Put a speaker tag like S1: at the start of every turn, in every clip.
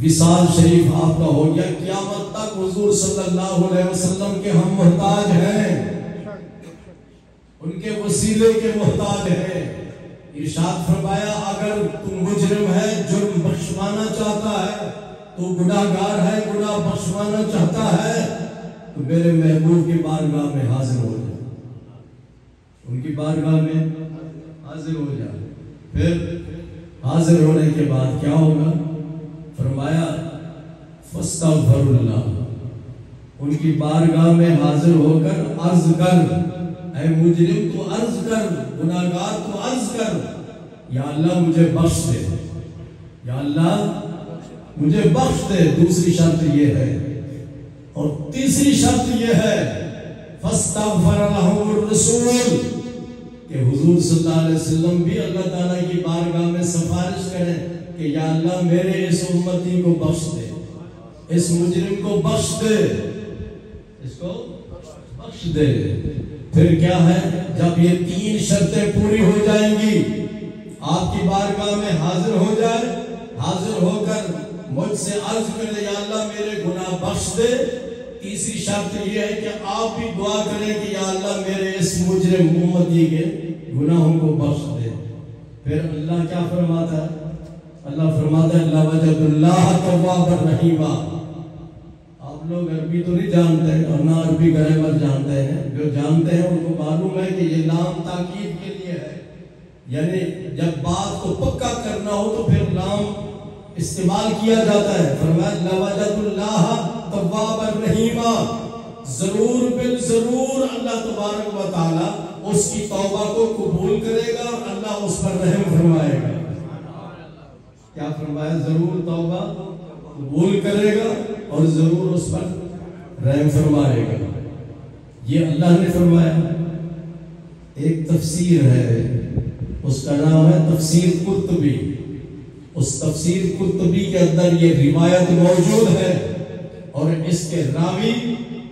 S1: وصال شریف آپ کا ہو گیا، قیامت تک حضور صلی اللہ علیہ وسلم کے ہم محتاج ہیں، ان کے وسیلے کے محتاج ہیں۔ ارشاد فرمایا اگر تو مجرم ہے، جرم بخشوانا چاہتا ہے، تو گناہگار ہے، گناہ بخشوانا چاہتا ہے، تو میرے محبوب کی بارگاہ میں حاضر ہو جائے، ان کی بارگاہ میں حاضر ہو جائے۔ پھر حاضر ہونے کے بعد کیا ہوگا؟ فرمایا فاستغفر اللہ، ان کی بارگاہ میں حاضر ہو کر عرض کر، اے مجرم تو عرض کر، گناہگار تو عرض کر، یا اللہ مجھے بخش دے، یا اللہ مجھے بخش دے۔ دوسری شرط یہ ہے، اور تیسری شرط یہ ہے فاستغفر لهم الرسول، کہ حضور صلی اللہ علیہ وسلم بھی اللہ تعالیٰ کی بارگاہ میں سفارش کریں کہ یا اللہ میرے اس امتی کو بخش دے، اس مجرم کو بخش دے، اس کو بخش دے۔ پھر کیا ہے؟ جب یہ تین شرطیں پوری ہو جائیں گی، آپ کی بارگاہ میں حاضر ہو جائے، حاضر ہو کر مجھ سے عرض کرے یا اللہ میرے گناہ بخش دے۔ تیسری شرط یہ ہے کہ آپ بھی دعا کریں کہ یا اللہ میرے اس مجرم امتی کے گناہوں کو بخش دے۔ پھر اللہ کیا فرماتا ہے؟ اللہ فرماتا ہے لَوَجَدُ اللَّهَ تَوَّابًا رَحِيمًا۔ آپ لوگ عربی تو نہیں جانتے ہیں اور نہ عربی گرامر جانتے ہیں، جو جانتے ہیں ان کو معلوم ہے کہ یہ لام تاکید کے لیے ہے، یعنی جب بات کو پکا کرنا ہو تو پھر لام استعمال کیا جاتا ہے۔ فرمایا لَوَجَدُ اللَّهَ تَوَّابًا رَحِيمًا، ضرور بالضرور اللہ تبارک و تعالی اس کی توبہ کو قبول کرے گا اور اللہ اس پر رحم فرمائے گا۔ کیا فرمایا؟ ضرور توبہ قبول کرے گا اور ضرور اس پر رحم فرمائے گا، یہ اللہ نے فرمایا۔ ایک تفسیر ہے، اس کا نام ہے تفسیر قرطبی۔ اس تفسیر قرطبی کے اندر یہ روایت موجود ہے اور اس کے راوی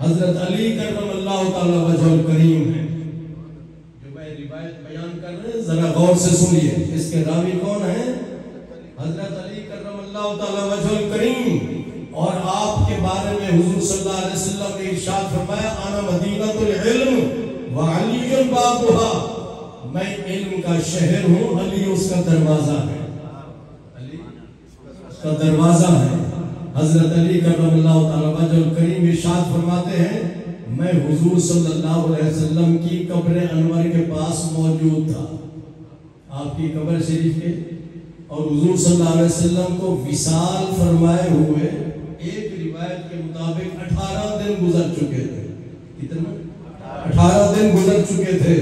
S1: حضرت علی کرم اللہ تعالی وجہ الکریم ہے۔ جو میں روایت بیان کر رہے ہیں ذرا غور سے سنیے، اس کے راوی کون ہیں؟ حضرت علی کرم اللہ تعالی وجہ الکریم، اور آپ کے بارے میں حضور صلی اللہ علیہ وسلم نے ارشاد فرمایا انا مدینۃ العلم وعلی بابها، میں علم کا شہر ہوں، علی اس کا دروازہ ہے، علی اس کا دروازہ ہے۔ حضرت علی کرم اللہ تعالی وجہ الکریم ارشاد فرماتے ہیں میں حضور صلی اللہ علیہ وسلم کی قبر انور کے پاس موجود تھا، آپ کی قبر شریف کے، اور حضور صلی اللہ علیہ وسلم کو وصال فرمائے ہوئے ایک روایت کے مطابق 18 دن گزر چکے تھے۔ کتنا؟ 18 دن گزر چکے تھے۔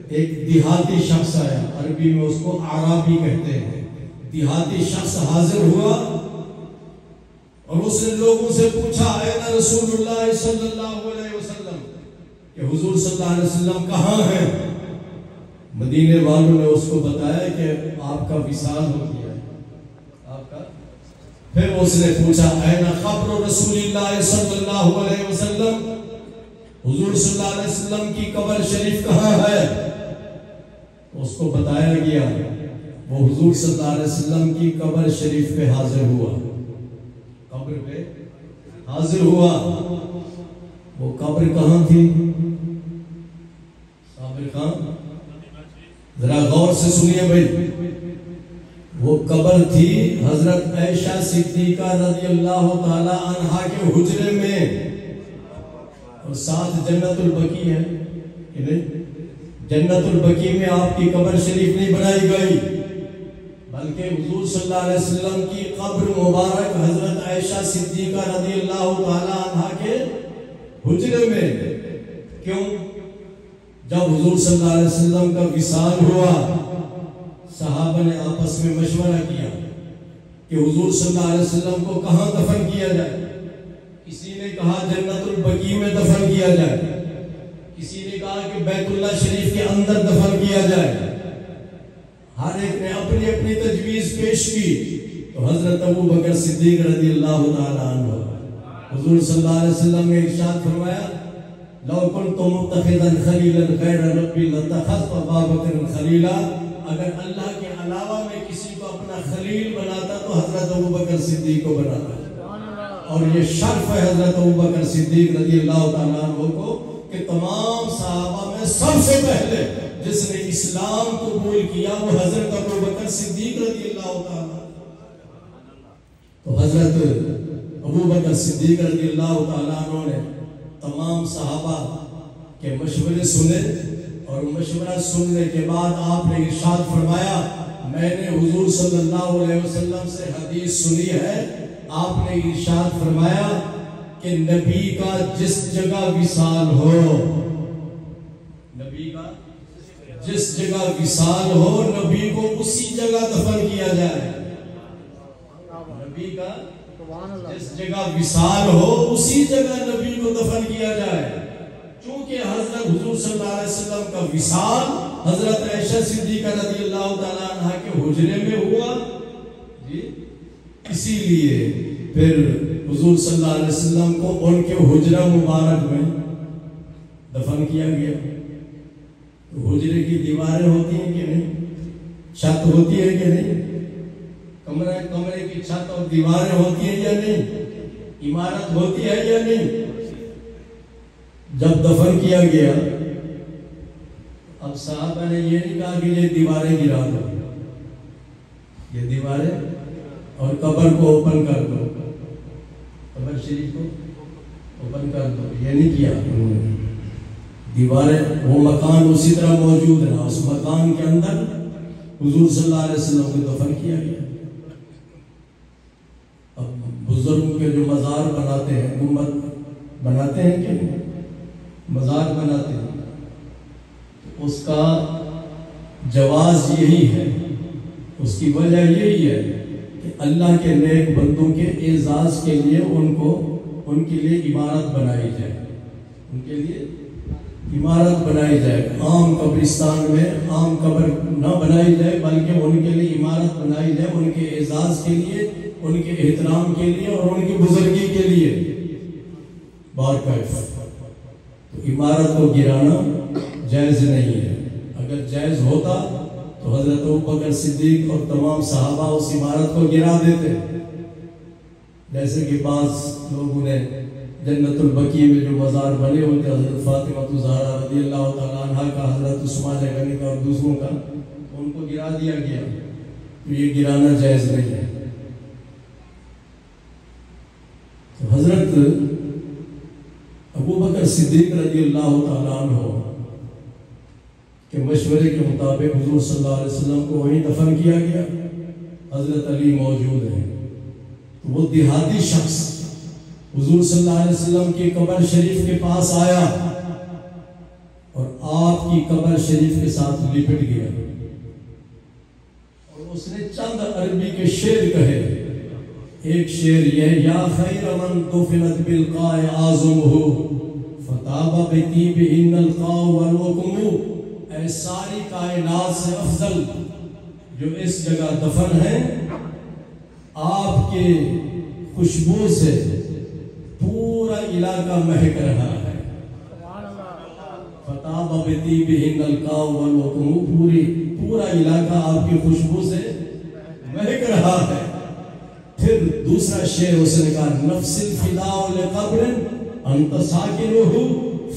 S1: ایک دیہاتی شخص آیا، عربی میں اس کو عربی کہتے ہیں، دیہاتی شخص حاضر ہوا اور اس نے لوگوں سے پوچھا اے رسول اللہ صلی اللہ علیہ وسلم، کہ حضور صلی اللہ علیہ وسلم کہاں ہیں؟ مدینے والوں نے اس کو بتایا کہ آپ کا وصال ہو گیا ہے، آپ کا۔ پھر اس نے پوچھا این قبر رسول اللہ صلی اللہ علیہ وسلم، حضور صلی اللہ علیہ وسلم کی قبر شریف کہاں ہے؟ اس کو بتایا گیا، وہ حضور صلی اللہ علیہ وسلم کی قبر شریف پہ حاضر ہوا، قبر پہ حاضر ہوا۔ وہ قبر کہاں تھی؟ صابر خان ذرا غور سے سنیے بھائی، وہ قبر تھی حضرت عائشہ صدیقہ رضی اللہ تعالی عنہا کے حجرے میں، اور ساتھ جنت البقیع ہے کہ نہیں؟ جنت البقیع میں آپ کی قبر شریف نہیں بنائی گئی، بلکہ حضور صلی اللہ علیہ وسلم کی قبر مبارک حضرت عائشہ صدیقہ رضی اللہ تعالی عنہا کے حجرے میں۔ کیوں؟ جب حضور صلی اللہ علیہ وسلم کا وصال ہوا، صحابہ نے آپس میں مشورہ کیا کہ حضور صلی اللہ علیہ وسلم کو کہاں دفن کیا جائے۔ کسی نے کہا جنت البقیع میں دفن کیا جائے، کسی نے کہا کہ بیت اللہ شریف کے اندر دفن کیا جائے، ہر ایک نے اپنی اپنی تجویز پیش کی۔ تو حضرت ابو بکر صدیق رضی اللہ تعالی عنہ، حضور صلی اللہ علیہ وسلم نے ارشاد فرمایا لو كنت متخذا خلیلا غیر ربی لاتخذت ابا بکر خلیلا، اگر اللہ کے علاوہ میں کسی کو اپنا خلیل بناتا تو حضرت ابوبکر صدیق کو بناتا، اور یہ شرف ہے حضرت ابوبکر صدیق رضی اللہ تعالیٰ عنہ کو کہ تمام صحابہ میں سب سے پہلے جس نے اسلام قبول کیا وہ حضرت ابوبکر صدیق رضی اللہ تعالیٰ۔ تو حضرت ابوبکر صدیق رضی اللہ تعالیٰ عنہ نے تمام صحابہ کے مشورے سنے، اور مشورہ سننے کے بعد آپ نے ارشاد فرمایا، میں نے حضور صلی اللہ علیہ وسلم سے حدیث سنی ہے، آپ نے ارشاد فرمایا کہ نبی کا جس جگہ وصال ہو، نبی کا جس جگہ وصال ہو نبی کو اسی جگہ دفن کیا جائے، نبی کا جس جگہ وصال ہو اسی جگہ نبی کو دفن کیا جائے۔ چونکہ حضرت حضور صلی اللہ علیہ وسلم کا وصال حضرت عائشہ صدیقہ رضی اللہ تعالیٰ عنہ کے حجرے میں ہوا، اسی لیے پھر حضور صلی اللہ علیہ وسلم کو ان کے حجرہ مبارک میں دفن کیا گیا۔ حجرے کی دیواریں ہوتی ہیں کہ نہیں، چھت ہوتی ہے کہ نہیں، کمرے کی چھت اور دیواریں ہوتی ہیں یا نہیں، عمارت ہوتی ہے یا نہیں۔ جب دفن کیا گیا اب صحابہ نے یہ نہیں کہا کہ یہ دیواریں گرا دو، یہ دیواریں اور قبر کو اوپن کر دو، قبر شریف کو اوپن کر دو، یہ نہیں کیا۔ دیواریں وہ مکان اسی طرح موجود رہا، اس مکان کے اندر حضور صلی اللہ علیہ وسلم کو دفن کیا گیا۔ اب بزرگوں کے جو مزار بناتے ہیں، گنبد بناتے ہیں کہ مزار بناتے ہیں، اس کا جواز یہی ہے، اس کی وجہ یہی ہے کہ اللہ کے نیک بندوں کے اعزاز کے لیے ان کے لیے عمارت بنائی جائے، ان کے لیے عمارت بنائی جائے۔ عام قبرستان میں عام قبر نہ بنائی جائے بلکہ ان کے لیے عمارت بنائی جائے، ان کے اعزاز کے لیے، ان کے احترام کے لیے اور ان کی بزرگی کے لیے باقاعدہ۔ تو عمارت کو گرانا جائز نہیں ہے، اگر جائز ہوتا تو حضرت ابوبکر صدیق اور تمام صحابہ اس عمارت کو گرا دیتے، جیسے کہ بعض لوگوں نے جنت البقیع میں جو مزار بنے ہوتے حضرت فاطمہ الزہرا رضی اللہ تعالیٰ عنہ کا، حضرت عثمان غنی کا اور دوسروں کا، ان کو گرا دیا گیا، تو یہ گرانا جائز نہیں ہے۔ تو حضرت ابوبکر صدیق رضی اللہ تعالیٰ عنہ کے مشورے کے مطابق حضور صلی اللہ علیہ وسلم کو وہیں دفن کیا گیا، حضرت علی موجود ہیں۔ تو وہ دیہاتی شخص حضور صلی اللہ علیہ وسلم کی قبر شریف کے پاس آیا اور آپ کی قبر شریف کے ساتھ لپٹ گیا، اور اس نے چند عربی کے شعر کہے۔ ایک شعر یہ، یا خیر من دفنت بالقاء اعظمہ فطاب بطیب ان القاء والوکم، اے ساری کائنات سے افضل جو اس جگہ دفن ہے، آپ کے خوشبو سے پورا علاقہ مہک رہا ہے۔ فطاب بطیب ان القاء والوکم، پورا علاقہ آپ کی خوشبو سے مہک رہا ہے۔ پھر دوسرا شعر اس نے کہا، نفس الفداء لقبر انت ساکنہ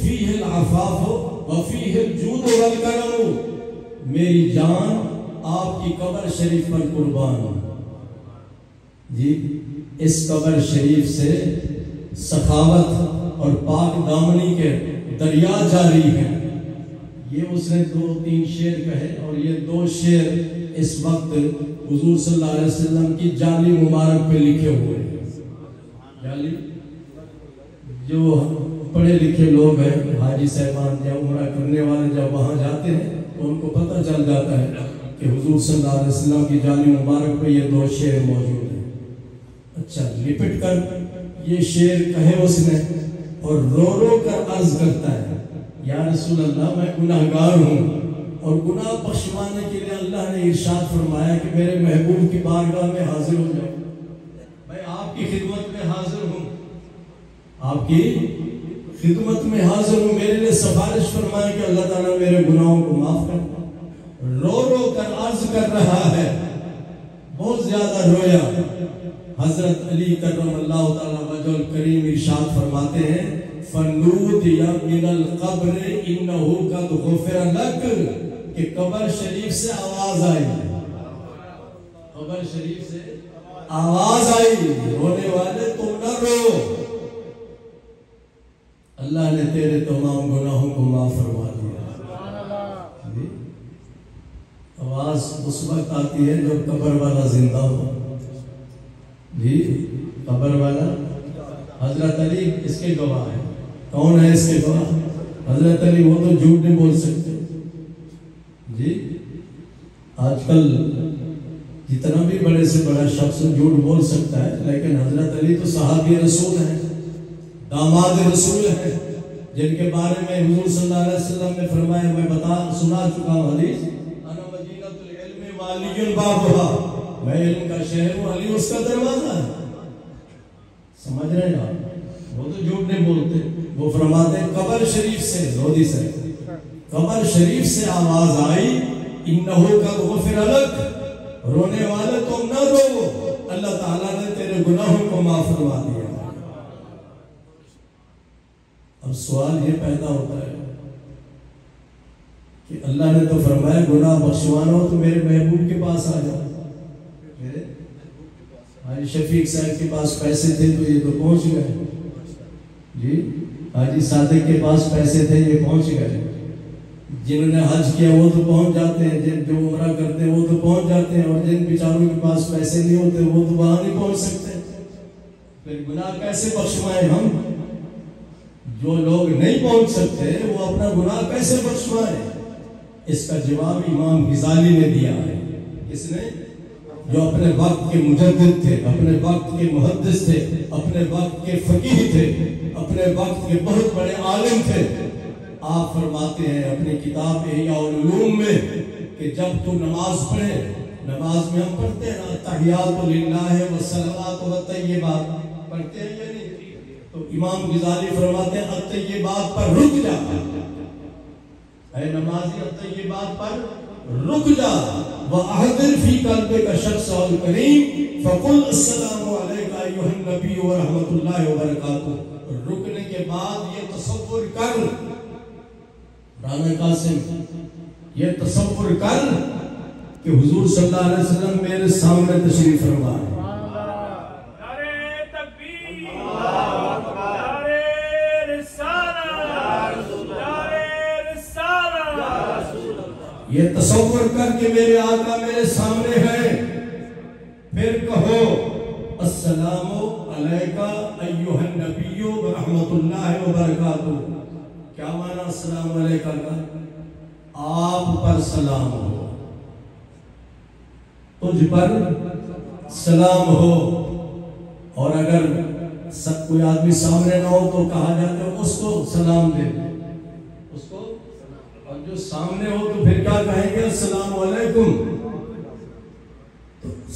S1: فیہ العفاف وفیہ الجود والکرم، میری جان آپ کی قبر شریف پر قربان، جی اس قبر شریف سے سخاوت اور پاک دامنی کے دریا جاری ہیں۔ یہ اس نے 2-3 شعر کہے، اور یہ 2 شعر اس وقت حضور صلی اللہ علیہ وسلم کی جالی مبارک پہ لکھے ہوئے ہیں۔ جالی جو پڑھے لکھے لوگ ہیں، حاجی صاحبان یا عمرہ کرنے والے جب وہاں جاتے ہیں تو ان کو پتہ چل جاتا ہے کہ حضور صلی اللہ علیہ وسلم کی جالی مبارک پہ یہ 2 شعر موجود ہیں۔ اچھا، لپٹ کر یہ شعر کہے اس نے، اور رو رو کر عرض کرتا ہے، یا رسول اللہ میں گناہگار ہوں، اور گناہ بخشوانے کے لیے اللہ نے ارشاد فرمایا کہ میرے محبوب کی بارگاہ میں حاضر ہو جاؤ، میں آپ کی خدمت میں حاضر ہوں، آپ کی خدمت میں حاضر ہوں، میرے لیے سفارش فرمائے کہ اللہ تعالیٰ میرے گناہوں کو معاف کر۔ رو رو کر عرض کر رہا ہے بہت زیادہ رویا۔ حضرت علی کرم اللہ تعالیٰ وجہ الکریم ارشاد فرماتے ہیں فَنُودِيَ مِنَ الْقَبْرِ إِنَّهُ قَدْ غُفِرَ لَكَ، کہ قبر شریف سے آواز آئی، قبر شریف سے آواز آئی، رونے والے تم نہ رو، اللہ نے تیرے تمام گناہوں کو معاف فرما دیا۔ آواز اس وقت آتی ہے جب قبر والا زندہ ہو۔ جی قبر والا، حضرت علی اس کے گواہ ہے۔ کون ہے اس کے گواہ؟ حضرت علی۔ وہ تو جھوٹ نہیں بول سکتے۔ جی آج کل جتنا بھی بڑے سے بڑا شخص جھوٹ بول سکتا ہے، لیکن حضرت علی تو صحابی رسول ہیں، داماد رسول ہیں، جن کے بارے میں حضور صلی اللہ علیہ وسلم نے فرمایا، میں سنا چکا ہوں حدیث، انا مدینۃ العلم وعلی بابھا، میں علم کا شہر ہوں، علی اس کا دروازہ ہے۔ سمجھ رہے ہیں آپ؟ وہ تو جھوٹ نہیں بولتے۔ وہ فرماتے ہیں قبر شریف سے، لودھی سے، قبر شریف سے آواز آئی انہو قد غفر لک، رونے والے تم نہ رو، اللہ تعالیٰ نے تیرے گناہوں کو معاف فرما دیا۔ اب سوال یہ پیدا ہوتا ہے کہ اللہ نے تو فرمایا گناہ بخشوانا ہو تو میرے محبوب کے پاس آ جاؤ، میرے حاجی شفیق صاحب کے پاس پیسے تھے تو یہ تو پہنچ گئے، جی حاجی صادق کے پاس پیسے تھے یہ پہنچ گئے، جنہوں نے حج کیا وہ تو پہنچ جاتے ہیں، جن جو عمرہ کرتے ہیں وہ تو پہنچ جاتے ہیں، اور جن بیچاروں کے پاس پیسے نہیں ہوتے وہ تو وہاں نہیں پہنچ سکتے۔ پھر گناہ کیسے بخشوائیں ہم؟ جو لوگ نہیں پہنچ سکتے وہ اپنا گناہ کیسے بخشوائیں؟ اس کا جواب امام غزالی نے دیا ہے۔ کس نے؟ جو اپنے وقت کے مجدد تھے، اپنے وقت کے محدث تھے، اپنے وقت کے فقیہ تھے، اپنے وقت کے بہت بڑے عالم تھے۔ آپ فرماتے ہیں اپنی کتاب احیاء العلوم میں کہ جب تو نماز پڑھے، نماز میں ہم پڑھتے ہیں نا تحیات للہ والصلوات والطیبات، پڑھتے ہیں یا نہیں؟ تو امام غزالی فرماتے ہیں الطیبات پر رک جا، اے نمازی الطیبات پر رک جا، وَأَحْضِرْ فِي قَلْبِكَ شَخْصَهُ الْكَرِيمَ فَقُلْ السَّلَامُ عَلَيْكَ أَيُّهَا النَّبِيُّ وَرَحْمَةُ اللَّهِ وَبَرَكَاتُهُ۔ رکنے کے بعد یہ تصور کر، رانا قاسم یہ تصور کر کہ حضور صلی اللہ علیہ وسلم میرے سامنے تشریف فرما ہے۔ یہ تصور کر کے میرے آقا میرے سامنے ہے، پھر کہو السلام علیکہ ایہا النبی ورحمۃ اللہ وبرکاتہ۔ کیا معنی السلام علیکہ کا؟ آپ پر سلام ہو، تجھ پر سلام ہو، اور اگر کوئی آدمی سامنے نہ ہو تو کہا جاتا ہے اس کو سلام دے، اس کو، اور جو سامنے ہو تو پھر کیا کہیں گے؟ السلام علیکم۔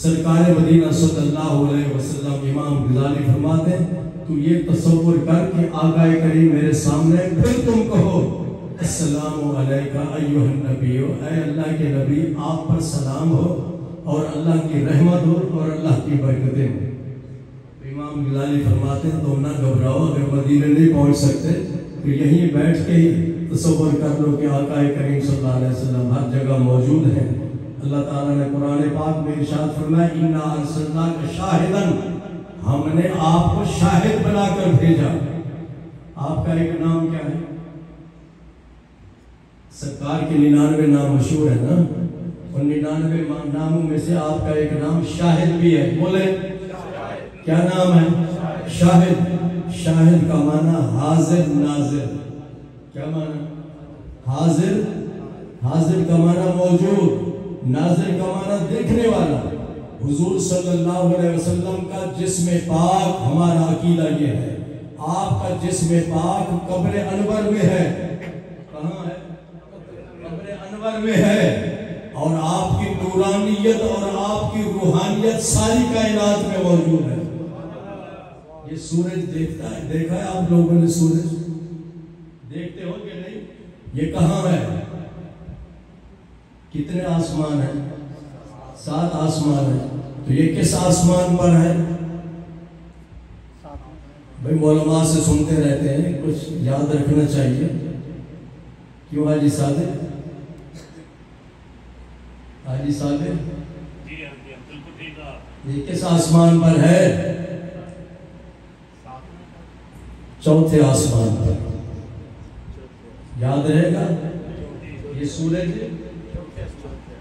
S1: سرکار مدینہ صلی اللہ علیہ وسلم امام غزالی فرماتے ہیں تو یہ تصور کر کے آقا کریم میرے سامنے، پھر تم کہو السلام علیکہ ایہا النبی، اے اللہ کے نبی آپ پر سلام ہو اور اللہ کی رحمت ہو اور اللہ کی برکتیں ہو۔ امام غزالی فرماتے ہیں تم نہ گھبراؤ، اگر مدینہ نہیں پہنچ سکتے تو یہیں بیٹھ کے ہی تصور کر لو کہ آقا کریم صلی اللہ علیہ وسلم ہر جگہ موجود ہیں۔ اللہ تعالیٰ نے قرآن پاک میں ارشاد فرمایا اِنَّا أَرْسَلْنَاكَ شَاهِدًا، ہم نے آپ کو شاہد بنا کر بھیجا۔ آپ کا ایک نام کیا ہے؟ سرکار کے 99 نام مشہور ہے نا، ان 99 ناموں میں سے آپ کا ایک نام شاہد بھی ہے، بولے کیا نام ہے؟ شاہد۔ شاہد کا معنی حاضر ناظر، کیا معنی؟ حاضر، حاضر کا معنی موجود، ناظر کا معنی دیکھنے والا۔ حضور صلی اللہ علیہ وسلم کا جسم پاک ہمارا عقیدہ یہ ہے، آپ کا جسم پاک قبر انور میں ہے۔ کہاں ہے؟ قبر انور میں ہے، اور آپ کی نورانیت اور آپ کی روحانیت ساری کائنات میں موجود ہے۔ یہ سورج دیکھتا ہے، دیکھا ہے آپ لوگوں نے سورج؟ دیکھتے ہو کہ نہیں؟ یہ کہاں ہے؟ کتنے آسمان ہیں؟ 7 آسمان ہیں۔ تو یہ کس آسمان پر ہے؟ بھائی علماء سے سنتے رہتے ہیں، کچھ یاد رکھنا چاہیے. کیوں حاجی صادق؟ حاجی صادق یہ کس آسمان پر ہے؟ چوتھے آسمان پر. یاد رہے گا، یہ سورج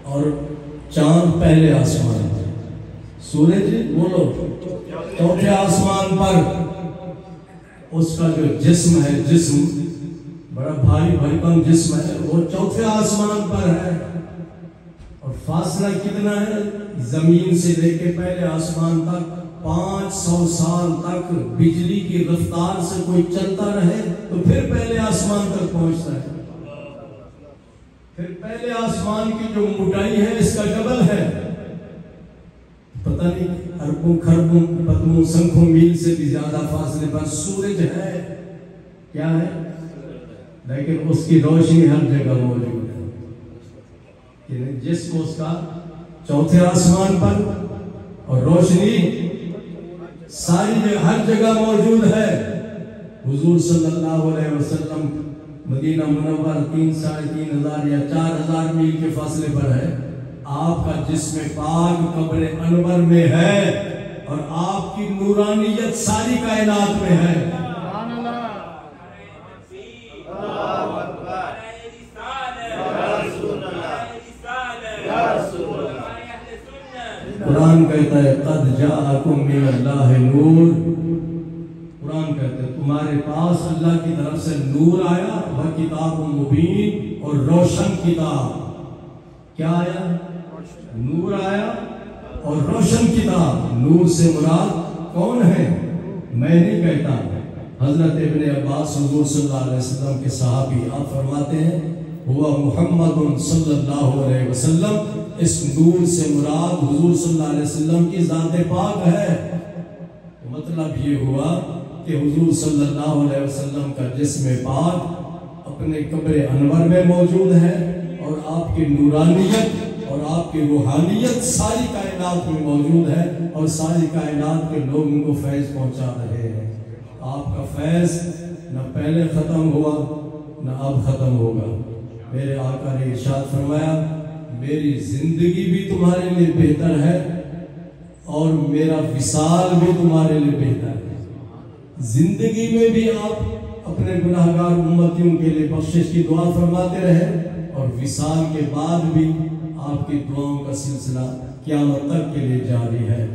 S1: اور چاند پہلے آسمان پر، سورج بولو چوتھے آسمان پر. اس کا جو جسم ہے، جسم بڑا بھاری بھرکم جسم ہے، وہ چوتھے آسمان پر ہے. اور فاصلہ کتنا ہے؟ زمین سے لے کے پہلے آسمان تک 500 سال تک بجلی کی رفتار سے کوئی چلتا رہے تو پھر پہلے آسمان تک پہنچتا ہے. پھر پہلے آسمان کی جو موٹائی ہے اس کا ڈبل ہے. پتہ نہیں اربوں خربوں پتموں سنکھوں میل سے بھی زیادہ فاصلے پر سورج ہے. کیا ہے؟ لیکن اس کی روشنی ہر جگہ موجود ہے. جس کو اس کا چوتھے آسمان پر، اور روشنی ساری جگہ ہر جگہ موجود ہے. حضور صلی اللہ علیہ وسلم مدینہ منور 3 ساڑھے 3 ہزار یا 4000 میل کے فاصلے پر ہے. آپ کا جسم پاک قبر انور میں ہے، اور آپ کی نورانیت ساری کائنات میں ہے. قرآن کہتا ہے قد جاءکم من اللہ نور. قرآن کہتا ہے تمہارے پاس اللہ کی طرف سے نور آیا، وہ کتاب مبین، اور روشن کتاب. کیا آیا؟ نور آیا اور روشن کتاب. نور سے مراد کون ہے؟ میں نہیں کہتا. حضرت ابن عباس حضور صلی اللہ علیہ وسلم کے صحابی، آپ فرماتے ہیں ہوا محمد صلی اللہ علیہ وسلم. اس نور سے مراد حضور صلی اللہ علیہ وسلم کی ذات پاک ہے. مطلب یہ ہوا کہ حضور صلی اللہ علیہ وسلم کا جسم پاک اپنے قبر انور میں موجود ہے، اور آپ کی نورانیت اور آپ کی روحانیت ساری کائنات میں موجود ہے، اور ساری کائنات کے لوگوں کو فیض پہنچا رہے ہیں. آپ کا فیض نہ پہلے ختم ہوا نہ اب ختم ہوگا. میرے آقا نے ارشاد فرمایا میری زندگی بھی تمہارے لیے بہتر ہے اور میرا وصال بھی تمہارے لیے بہتر ہے. زندگی میں بھی آپ اپنے گناہگار امتیوں کے لیے بخشش کی دعا فرماتے رہے، اور وصال کے بعد بھی آپ کی دعاؤں کا سلسلہ قیامت تک کے لیے جاری ہے.